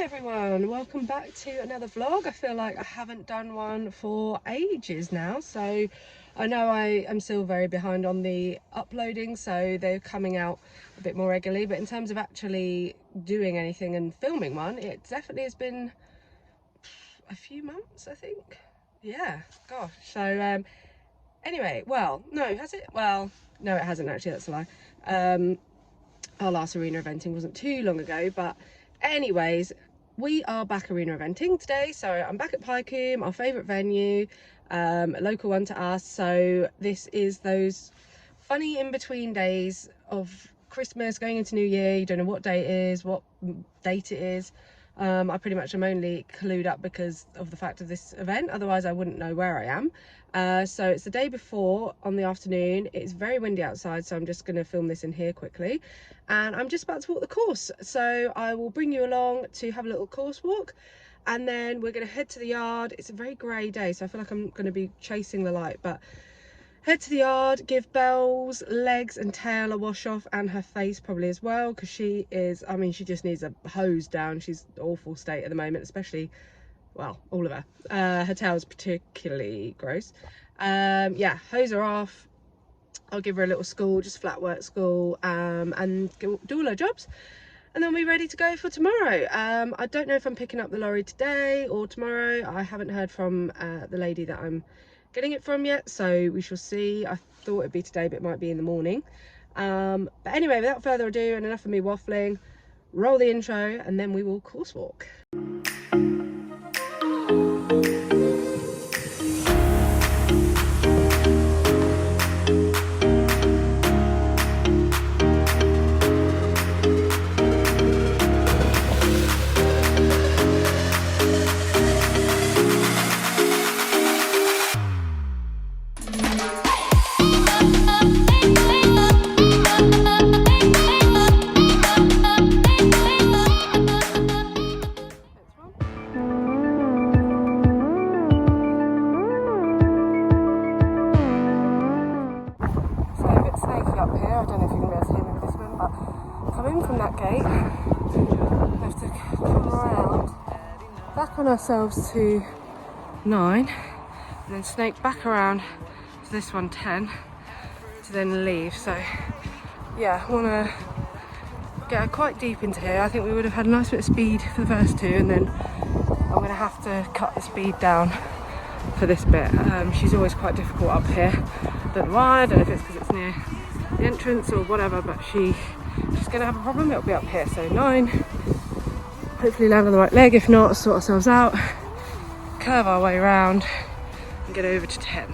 everyone, welcome back to another vlog. I feel like I haven't done one for ages now, so I know I am still very behind on the uploading, so they're coming out a bit more regularly, but in terms of actually doing anything and filming one, it definitely has been a few months, I think. Yeah, gosh. So anyway, well, no, has it? Well, no, it hasn't actually, that's a lie. Our last arena eventing wasn't too long ago, but anyways, we are back arena eventing today. So I'm back at Pyecombe, our favourite venue, a local one to us. So this is those funny in-between days of Christmas going into New Year. You don't know what day it is, what date it is. I pretty much am only clued up because of the fact of this event, otherwise I wouldn't know where I am. So it's the day before on the afternoon. It's very windy outside, so I'm just going to film this in here quickly, and I'm just about to walk the course, so I will bring you along to have a little course walk, and then we're going to head to the yard. It's a very grey day, so I feel like I'm going to be chasing the light, but head to the yard, give Belle's legs and tail a wash off, and her face probably as well, because she is, I mean, she just needs a hose down. She's in an awful state at the moment, especially, well, all of her. Her tail's particularly gross. Yeah, hose her off. I'll give her a little school, just flat work school, and do all her jobs, and then we're ready to go for tomorrow. I don't know if I'm picking up the lorry today or tomorrow. I haven't heard from the lady that I'm getting it from yet, so we shall see. I thought it'd be today, but it might be in the morning. But anyway, without further ado, and enough of me waffling, roll the intro and then we will course walk. Back on ourselves to 9, and then snake back around to this one 10 to then leave. So yeah, I want to get quite deep into here. I think we would have had a nice bit of speed for the first two, and then I'm going to have to cut the speed down for this bit. She's always quite difficult up here. Don't know why, I don't know if it's because it's near the entrance or whatever, but she's going to have a problem. It'll be up here. So 9. Hopefully land on the right leg, if not, sort ourselves out, curve our way around and get over to 10.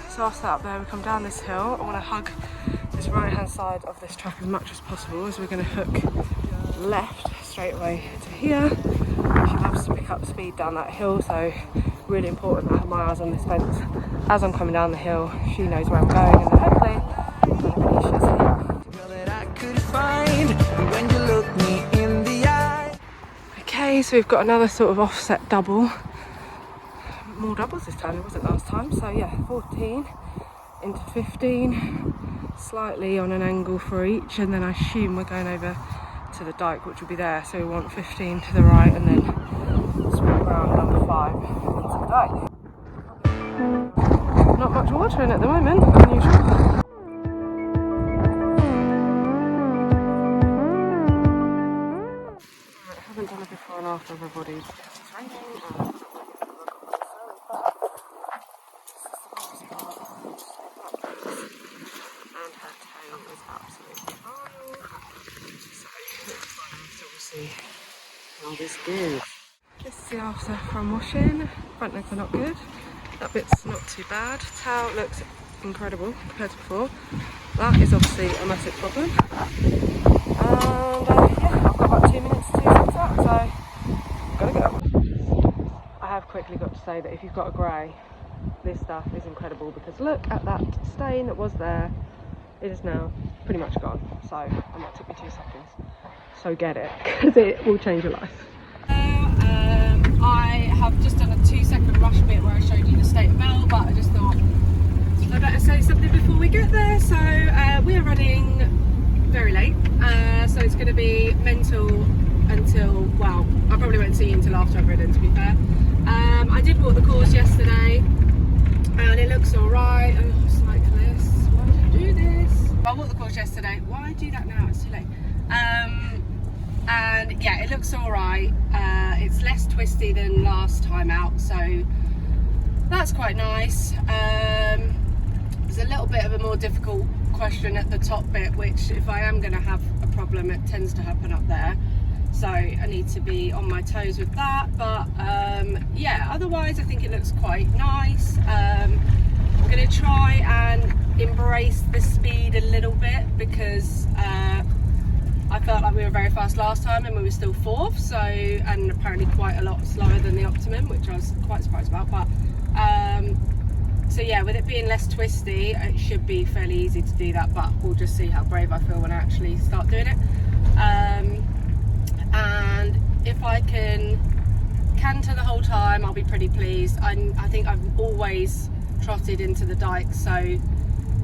So after that, there we come down this hill. I want to hug this right hand side of this track as much as possible, as we're going to hook left straight away to here. She loves to pick up speed down that hill, so really important that I have my eyes on this fence as I'm coming down the hill. She knows where I'm going, and then hopefully she's Okay, so we've got another sort of offset double. More doubles this time, it wasn't last time. So yeah, 14 into 15, slightly on an angle for each, and then I assume we're going over to the dike, which will be there. So we want 15 to the right, and then swap around number 5 into the dike. Not much water in at the moment, unusual. Done it before and after everybody's. It's raining and her tail is absolutely vile. So we'll see how this goes. This is the after from washing. Front legs are not good. That bit's not too bad. Tail looks incredible compared to before. That is obviously a massive problem. And yeah, I've got about 2 minutes to fix that, so gotta go. I have quickly got to say that if you've got a grey, this stuff is incredible, because look at that stain that was there. It is now pretty much gone, so that might take me 2 seconds. So get it, because it will change your life. I have just done a 2-second rush bit where I showed you the state of Belle, but I just thought I better say something before we get there. So we are running very late, so it's going to be mental until, well, I probably won't see you until after I've ridden, to be fair. I did walk the course yesterday and it looks alright. Oh, cyclists, why do you do this? I walked the course yesterday. Why do that now? It's too late. And yeah, it looks alright. It's less twisty than last time out, so that's quite nice. There's a little bit of a more difficult question at the top bit, which if I am going to have a problem, it tends to happen up there, so I need to be on my toes with that. But yeah, otherwise I think it looks quite nice. I'm going to try and embrace the speed a little bit, because I felt like we were very fast last time and we were still fourth, so, and apparently quite a lot slower than the Optimum, which I was quite surprised about. But so yeah, with it being less twisty, it should be fairly easy to do that, but we'll just see how brave I feel when I actually start doing it. And if I can canter the whole time, I'll be pretty pleased. I think I've always trotted into the dike, so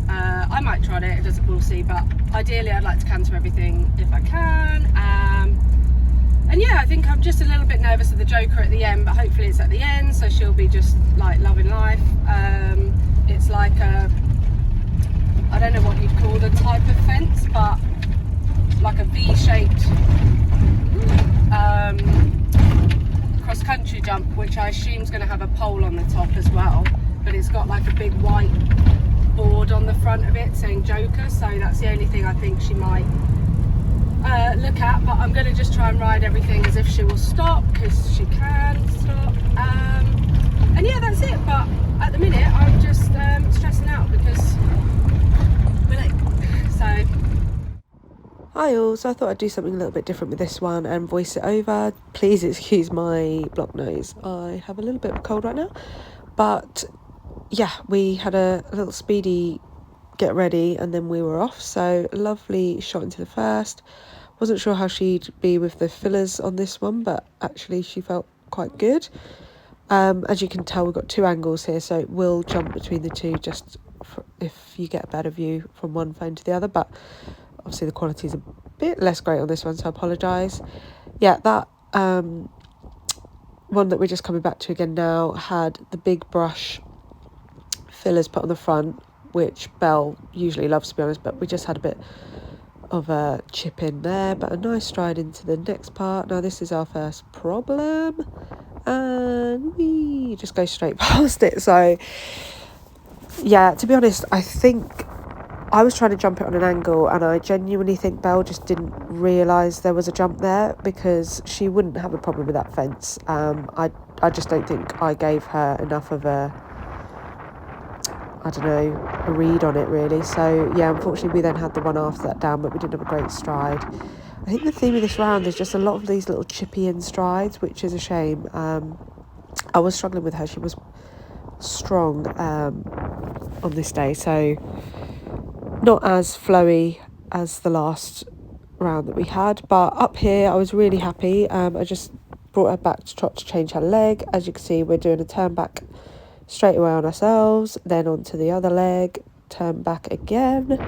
I might trot it, we'll see, but ideally I'd like to canter everything if I can. And yeah, I think I'm just a little bit nervous of the Joker at the end, but hopefully it's at the end, so she'll be just like loving life. It's like a, I don't know what you'd call the type of fence, but like a V-shaped cross-country jump, which I assume is going to have a pole on the top as well, but it's got like a big white board on the front of it saying Joker, so that's the only thing I think she might look at. But I'm going to just try and ride everything as if she will stop, because she can stop. And yeah, that's it. But at the minute I'm just stressing out because we're late. So hi all, so I thought I'd do something a little bit different with this one and voice it over. Please excuse my blocked nose, I have a little bit of a cold right now. But yeah, we had a little speedy get ready and then we were off. So lovely shot into the first. Wasn't sure how she'd be with the fillers on this one, but actually she felt quite good. As you can tell, we've got two angles here, so we'll jump between the two just if you get a better view from one phone to the other, but obviously the quality is a bit less great on this one, so I apologise. Yeah, that one that we're just coming back to again now had the big brush fillers put on the front, which Belle usually loves, to be honest, but we just had a bit of a chip in there, but a nice stride into the next part. Now this is our first problem and we just go straight past it. So yeah, to be honest, I think I was trying to jump it on an angle and I genuinely think Belle just didn't realise there was a jump there, because she wouldn't have a problem with that fence. I just don't think I gave her enough of a, I don't know, a read on it really. So yeah, unfortunately we then had the one after that down, but we didn't have a great stride. I think the theme of this round is just a lot of these little chippy in strides, which is a shame. I was struggling with her. She was strong on this day, so not as flowy as the last round that we had, but up here I was really happy. I just brought her back to trot to change her leg. As you can see, we're doing a turn back straight away on ourselves, then onto the other leg, turn back again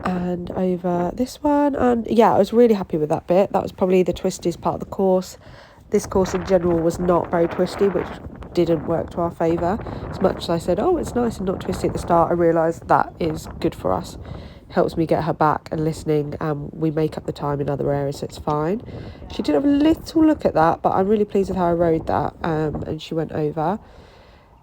and over this one. And yeah, I was really happy with that bit. That was probably the twistiest part of the course. This course in general was not very twisty, which didn't work to our favour. As much as I said, oh, it's nice and not twisty at the start, I realised that is good for us. Helps me get her back and listening, and we make up the time in other areas, so it's fine. She did have a little look at that, but I'm really pleased with how I rode that, and she went over.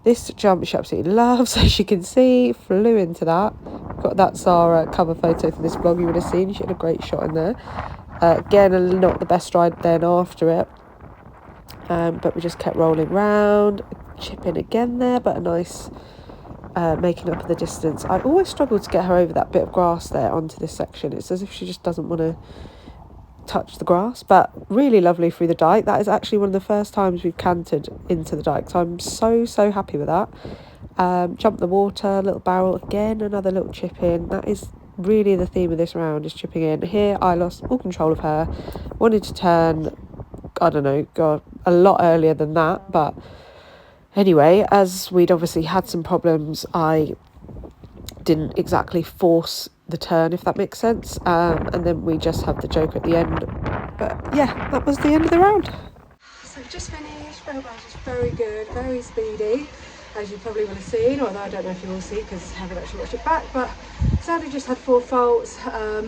This jump she absolutely loves, as you can see, flew into that. Got that Zara cover photo for this vlog you would have seen. She had a great shot in there. Again, not the best stride then after it. But we just kept rolling round, chipping again there, but a nice making up of the distance. I always struggle to get her over that bit of grass there onto this section. It's as if she just doesn't want to touch the grass, but really lovely through the dike. That is actually one of the first times we've cantered into the dike, so I'm so happy with that. Jump the water, little barrel again, another little chip in. That is really the theme of this round, is chipping in. Here I lost all control of her, wanted to turn, I don't know, God, a lot earlier than that, but anyway, as we'd obviously had some problems, I didn't exactly force the turn, if that makes sense, and then we just had the Joker at the end. But yeah, that was the end of the round. So just finished. Bell was very good, very speedy, as you probably will have seen, although I don't know if you will see because I haven't actually watched it back. But sadly just had 4 faults. I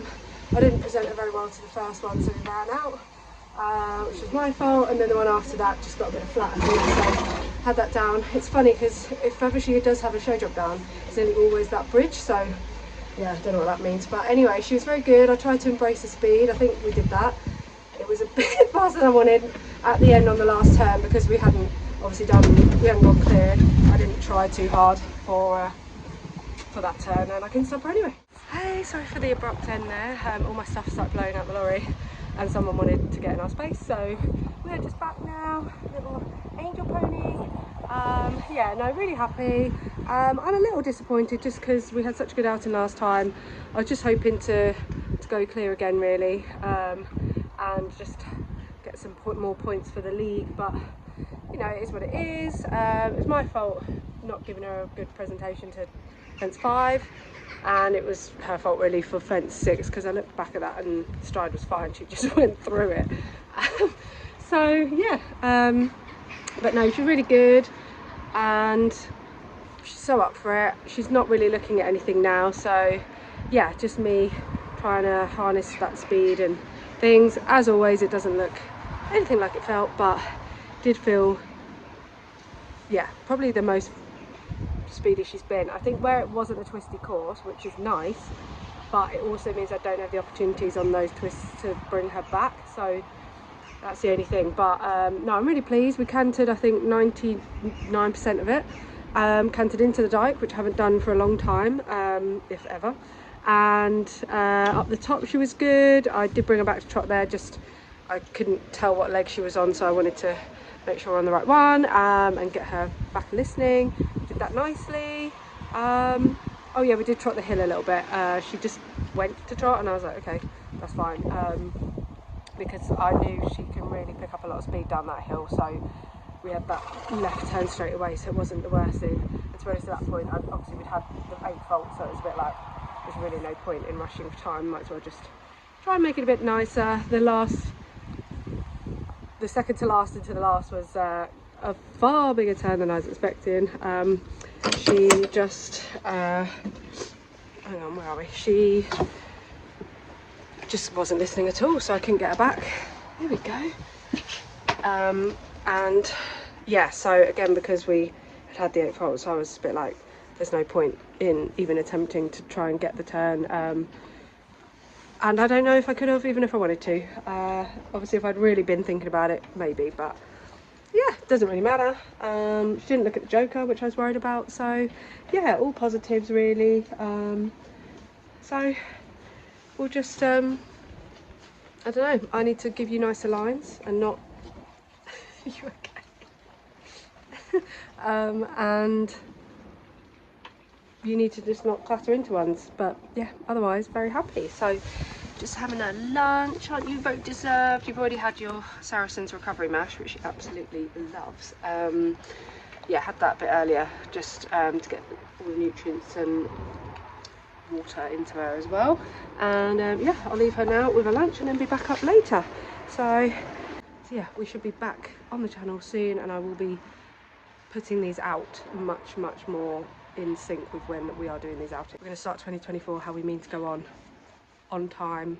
didn't present it very well to the first one, so we ran out, which was my fault, and then the one after that just got a bit of flat, so had that down. It's funny because if ever she does have a show drop down, it's nearly always that bridge, so yeah, I don't know what that means. But anyway, she was very good. I tried to embrace the speed. I think we did that. It was a bit faster than I wanted at the end on the last turn because we hadn't obviously we hadn't gone clear. I didn't try too hard for that turn, and I couldn't stop her anyway. Hey, sorry for the abrupt end there. All my stuff started blowing out the lorry and someone wanted to get in our space, so we're just back now. Little angel pony. Yeah, no, really happy. I'm a little disappointed just because we had such a good outing last time. I was just hoping to go clear again really, and just get some more points for the league, but you know, it is what it is. It's my fault not giving her a good presentation to fence 5, and it was her fault really for fence 6 because I looked back at that and stride was fine, she just went through it. So yeah, but no, she's really good and she's so up for it. She's not really looking at anything now, so yeah, just me trying to harness that speed and things. As always, it doesn't look anything like it felt, but did feel, yeah, probably the most speedy she's been. I think where it wasn't a twisty course, which is nice, but it also means I don't have the opportunities on those twists to bring her back, so that's the only thing. But no, I'm really pleased. We cantered, I think 99% of it, cantered into the dike, which I haven't done for a long time, if ever, and up the top she was good. I did bring her back to trot there, just I couldn't tell what leg she was on, so I wanted to make sure we're on the right one, and get her back listening. Did that nicely. Oh yeah, we did trot the hill a little bit. She just went to trot and I was like, okay, that's fine, because I knew she can really pick up a lot of speed down that hill, so we had that left turn straight away, so it wasn't the worst thing. And to be honest, at that point, obviously we'd had the 8 faults, so it was a bit like, there's really no point in rushing for time, might as well just try and make it a bit nicer. The second to last into the last was a far bigger turn than I was expecting. She just, hang on, where are we? She just wasn't listening at all, so I couldn't get her back. There we go. And yeah, so again, because we had the 8 faults, I was a bit like, there's no point in even attempting to try and get the turn. And I don't know if I could have, even if I wanted to. Obviously, if I'd really been thinking about it, maybe, but yeah, doesn't really matter. She didn't look at the joker, which I was worried about, so yeah, all positives really. So we'll just, I don't know, I need to give you nicer lines and not, you okay? And you need to just not clatter into ones, but yeah, otherwise very happy. So just having a lunch, aren't you both deserved? You've already had your Saracen's recovery mash, which she absolutely loves. Yeah, had that a bit earlier, just to get all the nutrients and water into her as well. And yeah, I'll leave her now with her lunch and then be back up later. So yeah, we should be back on the channel soon, and I will be putting these out much more in sync with when we are doing these outings. We're going to start 2024 how we mean to go on time,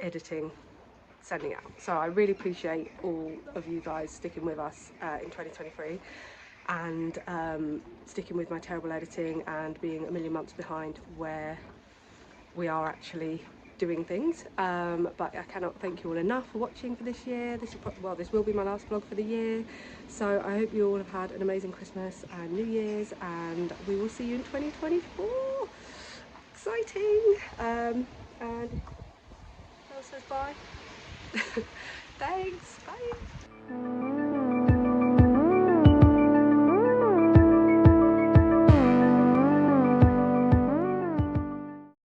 editing, sending out. So I really appreciate all of you guys sticking with us in 2023 and sticking with my terrible editing and being a million months behind where we are actually doing things, but I cannot thank you all enough for watching for this year. This will be my last vlog for the year, so I hope you all have had an amazing Christmas and New Year's, and we will see you in 2024. Exciting. And who else says bye? Thanks, bye.